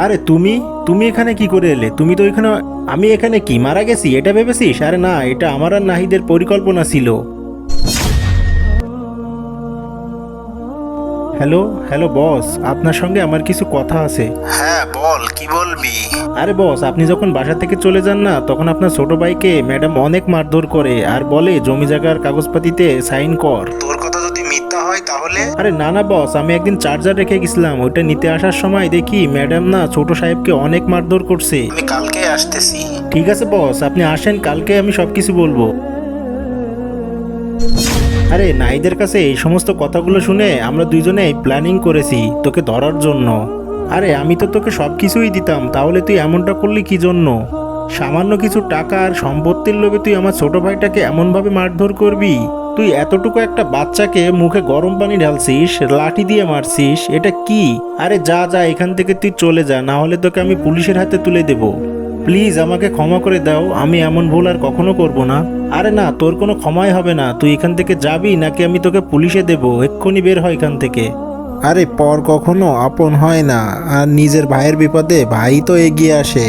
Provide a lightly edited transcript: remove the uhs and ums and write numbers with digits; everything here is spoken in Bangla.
আরে তুমি তুমি এখানে কি করে এলে? তুমি তো এখানে। আমি এখানে কি মারা গেছি এটা ভেবেছিস? আরে না, এটা আমার আর নাহিদের পরিকল্পনা ছিল। হ্যালো হ্যালো বস, আপনার সঙ্গে আমার কিছু কথা আছে। হ্যাঁ বল, কি বলবি? আরে বস, আপনি যখন বাসা থেকে চলে যান না, তখন আপনার ছোট ভাইকে ম্যাডাম অনেক মারধর করে আর বলে জমি জায়গার কাগজপাতিতে সাইন কর। তোর কথা যদি মিথ্যা হয় তাহলে? আরে না না বস, আমি একদিন চার্জার রেখে গেছিলাম, ওইটা নিতে আসার সময় দেখি ম্যাডাম না ছোট সাহেবকে অনেক মারধর করছে। আমি কালকে আসতেছি। ঠিক আছে বস, আপনি আসেন, কালকে আমি সবকিছু বলবো। আরে নাইদের কাছে এই সমস্ত কথাগুলো শুনে আমরা দুইজনে প্ল্যানিং করেছি তোকে ধরার জন্য। আরে আমি তো তোকে সব কিছুই দিতাম, তাহলে তুই এমনটা করলি কি জন্য? সামান্য কিছু টাকা আর সম্পত্তির লোভে তুই আমার ছোট ভাইটাকে এমনভাবে মারধর করবি? তুই এতটুকু একটা বাচ্চাকে মুখে গরম পানি ঢালছিস, লাঠি দিয়ে মারছিস, এটা কি? আরে যা যা, এখান থেকে তুই চলে যা, না হলে তোকে আমি পুলিশের হাতে তুলে দেব। প্লিজ আমাকে ক্ষমা করে দাও, আমি এমন ভুল আর কখনো করব না। আরে না, তোর কোনো ক্ষমাই হবে না, তুই এখান থেকে যাবি নাকি আমি তোকে পুলিশে দেব? এক্ষুনি বের হয় এখান থেকে। আরে পর কখনো আপন হয় না, আর নিজের ভাইয়ের বিপদে ভাই তো এগিয়ে আসে।